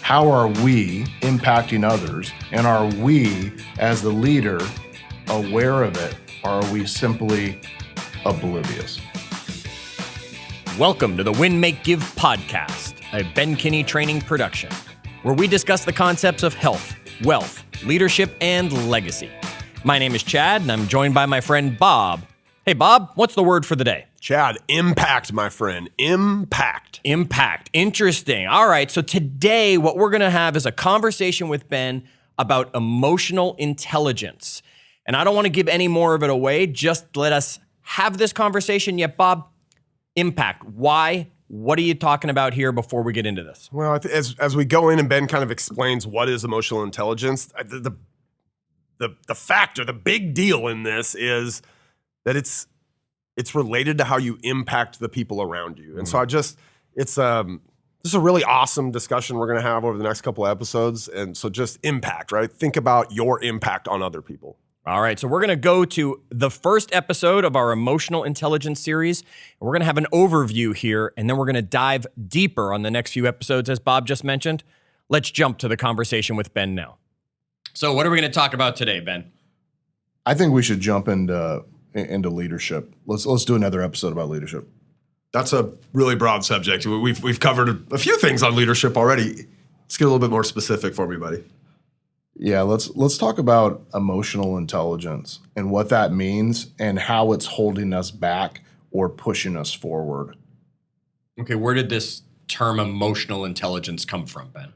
How are we impacting others? And are we, as the leader, aware of it? Or are we simply oblivious? Welcome to the Win, Make, Give podcast, a Ben Kinney training production, where we discuss the concepts of health, wealth, leadership, and legacy. My name is Chad, and I'm joined by my friend Bob. Hey, Bob, what's the word for the day? Chad, impact, my friend. Impact. Impact. Interesting. All right. So today, what we're going to have is a conversation with Ben about emotional intelligence. And I don't want to give any more of it away. Just let us have this conversation. Yet, Bob, impact. Why? What are you talking about here before we get into this? Well, as we go in and Ben kind of explains what is emotional intelligence, the factor, the big deal in this is that it's related to how you impact the people around you. And so this is a really awesome discussion we're going to have over the next couple of episodes. And so just impact, right? Think about your impact on other people. All right, so we're going to go to the first episode of our emotional intelligence series. We're going to have an overview here, and then we're going to dive deeper on the next few episodes, as Bob just mentioned. Let's jump to the conversation with Ben now. So what are we going to talk about today, Ben? I think we should jump into leadership. Let's do another episode about leadership. That's a really broad subject. We've covered a few things on leadership already. Let's get a little bit more specific for me, buddy. Yeah, let's talk about emotional intelligence and what that means and how it's holding us back or pushing us forward. Okay, where did this term emotional intelligence come from, Ben?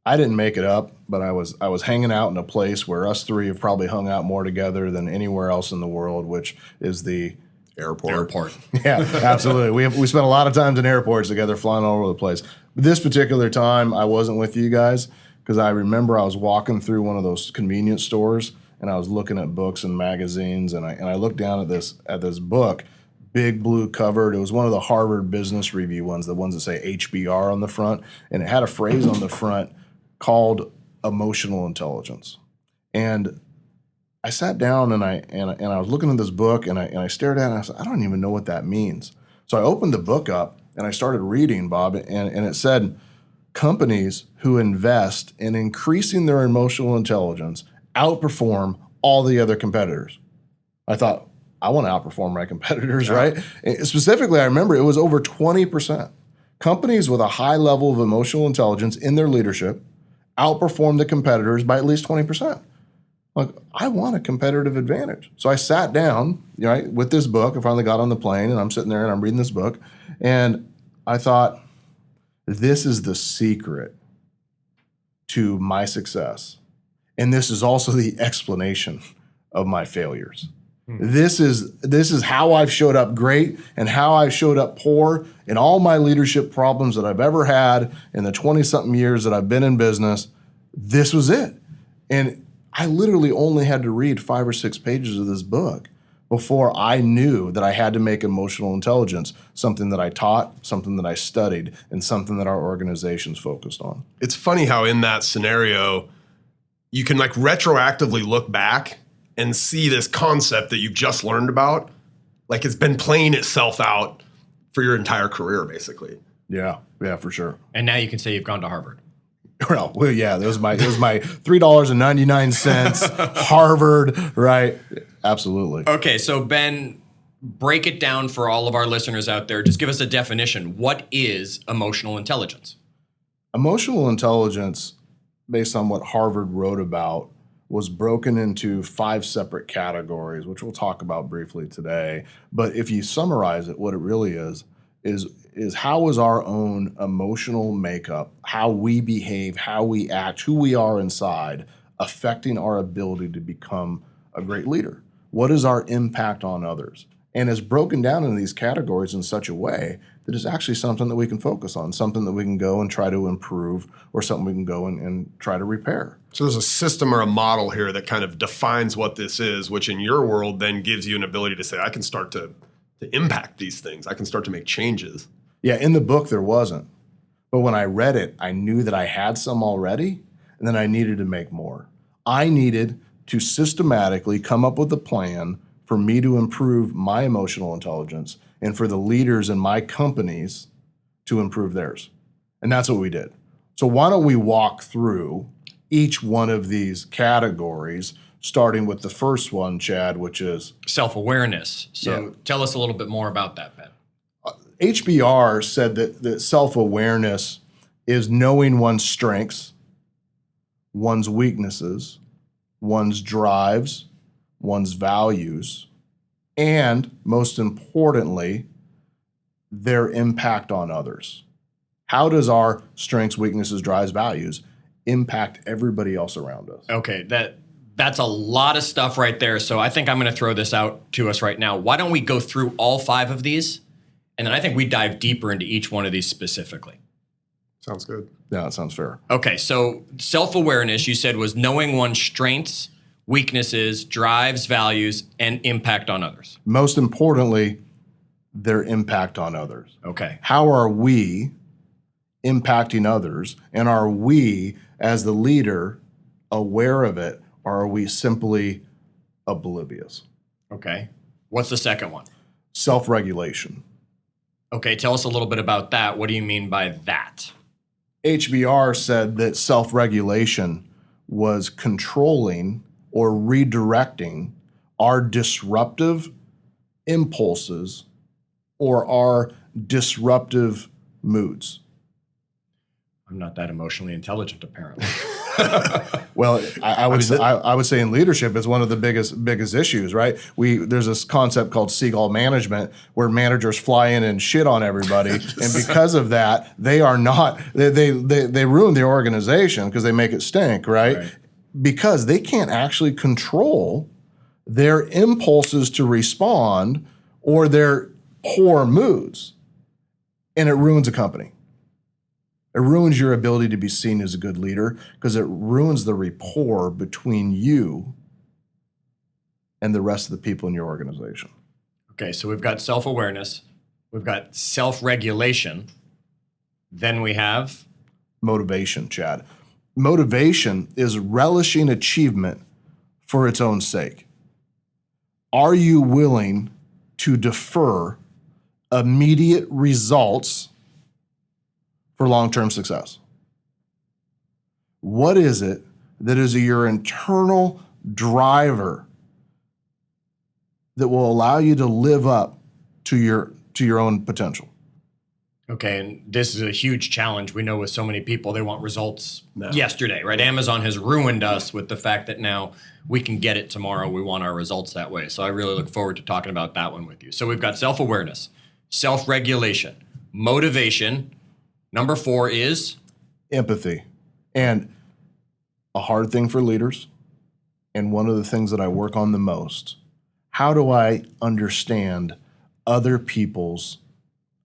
I didn't make it up, but I was hanging out in a place where us three have probably hung out more together than anywhere else in the world, which is the airport. Yeah, absolutely. We spent a lot of times in airports together, flying all over the place. But this particular time, I wasn't with you guys because I remember I was walking through one of those convenience stores and I was looking at books and magazines, and I looked down at this book, big blue covered. It was one of the Harvard Business Review ones, the ones that say HBR on the front, and it had a phrase on the front called emotional intelligence. And I sat down and I was looking at this book and I stared at it and I said, I don't even know what that means. So I opened the book up and I started reading, Bob, and it said, companies who invest in increasing their emotional intelligence outperform all the other competitors. I thought, I want to outperform my competitors, yeah. Right? And specifically, I remember it was over 20%. Companies with a high level of emotional intelligence in their leadership outperform the competitors by at least 20%. Like, I want a competitive advantage. So I sat down, right, with this book. I finally got on the plane and I'm sitting there and I'm reading this book. And I thought, this is the secret to my success. And this is also the explanation of my failures. This is how I've showed up great and how I've showed up poor in all my leadership problems that I've ever had in the 20-something years that I've been in business. This was it. And I literally only had to read 5 or 6 pages of this book before I knew that I had to make emotional intelligence something that I taught, something that I studied, and something that our organization's focused on. It's funny how in that scenario, you can like retroactively look back and see this concept that you've just learned about, like it's been playing itself out for your entire career, basically. Yeah, for sure. And now you can say you've gone to Harvard. Well, yeah, it was my $3.99 Harvard, right? Absolutely. Okay, so Ben, break it down for all of our listeners out there. Just give us a definition. What is emotional intelligence? Emotional intelligence, based on what Harvard wrote about, was broken into 5 separate categories, which we'll talk about briefly today. But if you summarize it, what it really is how is our own emotional makeup, how we behave, how we act, who we are inside, affecting our ability to become a great leader? What is our impact on others? And it's broken down into these categories in such a way that it's actually something that we can focus on, something that we can go and try to improve, or something we can go and try to repair. So there's a system or a model here that kind of defines what this is, which in your world then gives you an ability to say, I can start to impact these things. I can start to make changes. Yeah, in the book there wasn't. But when I read it, I knew that I had some already, and then I needed to make more. I needed to systematically come up with a plan for me to improve my emotional intelligence and for the leaders in my companies to improve theirs. And that's what we did. So why don't we walk through each one of these categories, starting with the first one, Chad, which is self-awareness. So tell us a little bit more about that, Ben. HBR said that self-awareness is knowing one's strengths, one's weaknesses, one's drives, one's values, and most importantly, their impact on others. How does our strengths, weaknesses, drives, values impact everybody else around us? Okay, that's a lot of stuff right there. So I think I'm going to throw this out to us right now. Why don't we go through all 5 of these? And then I think we dive deeper into each one of these specifically. Sounds good. Yeah, that sounds fair. Okay, so self-awareness, you said, was knowing one's strengths, weaknesses, drives, values, and impact on others. Most importantly, their impact on others. Okay. How are we impacting others? And are we, as the leader, aware of it? Or are we simply oblivious? Okay. What's the second one? Self-regulation. Okay, tell us a little bit about that. What do you mean by that? HBR said that self-regulation was controlling or redirecting our disruptive impulses or our disruptive moods. I'm not that emotionally intelligent, apparently. Well, I would say in leadership, it's one of the biggest issues, right? There's this concept called seagull management, where managers fly in and shit on everybody, and because of that, they ruin the organization because they make it stink, right? Because they can't actually control their impulses to respond or their poor moods, and it ruins a company. It ruins your ability to be seen as a good leader because it ruins the rapport between you and the rest of the people in your organization. Okay, so we've got self-awareness, we've got self-regulation, then we have motivation, Chad. Motivation is relishing achievement for its own sake. Are you willing to defer immediate results for long-term success? What is it that is your internal driver that will allow you to live up to your own potential? Okay, and this is a huge challenge. We know with so many people, they want results yesterday, right? Amazon has ruined us with the fact that now we can get it tomorrow. We want our results that way. So I really look forward to talking about that one with you. So we've got self-awareness, self-regulation, motivation. Number 4 is empathy. And a hard thing for leaders, and one of the things that I work on the most, how do I understand other people's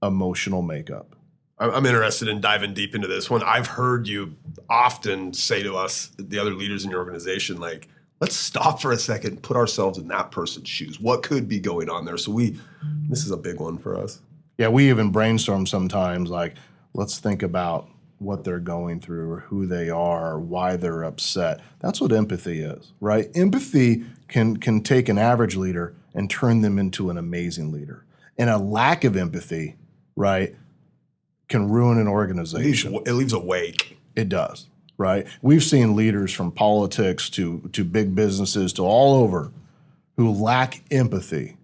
emotional makeup? I'm interested in diving deep into this one. I've heard you often say to us, the other leaders in your organization, like, let's stop for a second, put ourselves in that person's shoes. What could be going on there? So this is a big one for us. Yeah, we even brainstorm sometimes, like, let's think about what they're going through or who they are, why they're upset. That's what empathy is, right? Empathy can take an average leader and turn them into an amazing leader. And a lack of empathy, right, can ruin an organization. It leaves a wake. It does, right? We've seen leaders from politics to big businesses to all over who lack empathy.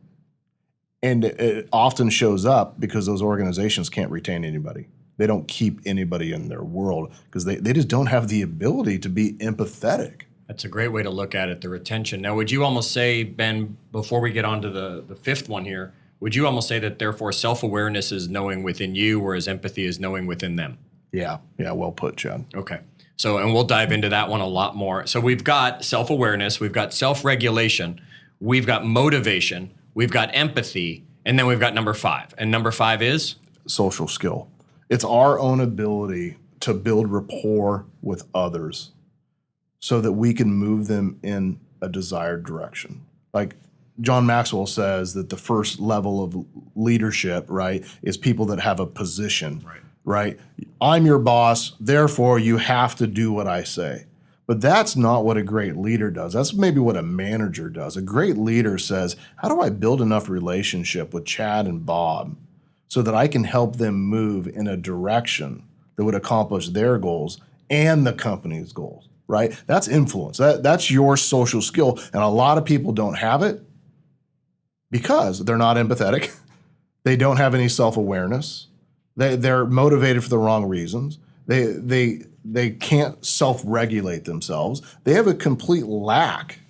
And it often shows up because those organizations can't retain anybody. They don't keep anybody in their world because they just don't have the ability to be empathetic. That's a great way to look at it, the retention. Now, would you almost say, Ben, before we get on to the 5th one here, would you almost say that therefore self-awareness is knowing within you, whereas empathy is knowing within them? Yeah, well put, Chad. Okay. So, and we'll dive into that one a lot more. So we've got self-awareness, we've got self-regulation, we've got motivation, we've got empathy, and then we've got number 5. And number 5 is? Social skill. It's our own ability to build rapport with others so that we can move them in a desired direction. Like John Maxwell says that the first level of leadership, right, is people that have a position, right? I'm your boss, therefore you have to do what I say. But that's not what a great leader does. That's maybe what a manager does. A great leader says, how do I build enough relationship with Chad and Bob so that I can help them move in a direction that would accomplish their goals and the company's goals, right? That's influence. That's your social skill. And a lot of people don't have it because they're not empathetic. They don't have any self-awareness. They're motivated for the wrong reasons. They can't self-regulate themselves. They have a complete lack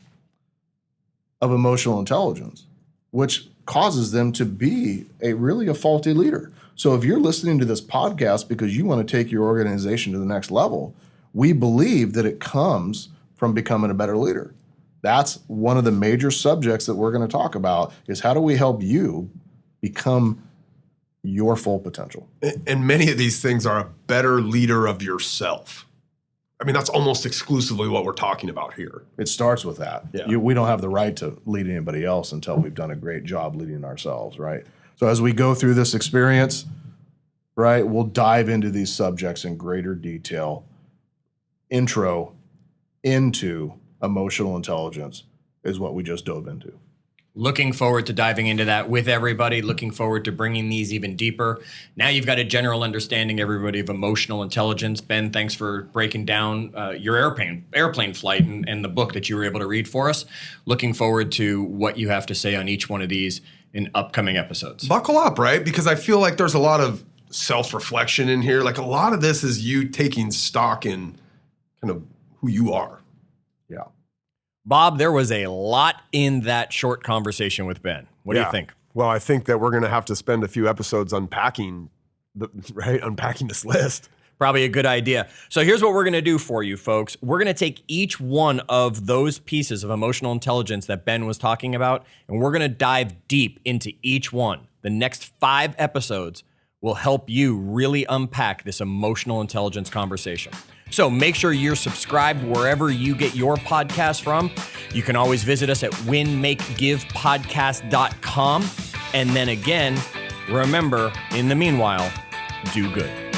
of emotional intelligence, which causes them to be a faulty leader. So if you're listening to this podcast because you want to take your organization to the next level, we believe that it comes from becoming a better leader. That's one of the major subjects that we're going to talk about is how do we help you become your full potential. And many of these things are a better leader of yourself. I mean, that's almost exclusively what we're talking about here. It starts with that. Yeah. We don't have the right to lead anybody else until we've done a great job leading ourselves, right? So as we go through this experience, right, we'll dive into these subjects in greater detail. Intro into emotional intelligence is what we just dove into. Looking forward to diving into that with everybody. Looking forward to bringing these even deeper. Now you've got a general understanding, everybody, of emotional intelligence. Ben, thanks for breaking down your airplane flight and the book that you were able to read for us. Looking forward to what you have to say on each one of these in upcoming episodes. Buckle up, right? Because I feel like there's a lot of self-reflection in here. Like a lot of this is you taking stock in kind of who you are. Yeah. Bob, there was a lot in that short conversation with Ben. What do you think? Well, I think that we're going to have to spend a few episodes unpacking this list. Probably a good idea. So here's what we're going to do for you, folks. We're going to take each one of those pieces of emotional intelligence that Ben was talking about, and we're going to dive deep into each one. The next 5 episodes will help you really unpack this emotional intelligence conversation. So make sure you're subscribed wherever you get your podcast from. You can always visit us at winmakegivepodcast.com. And then again, remember, in the meanwhile, do good.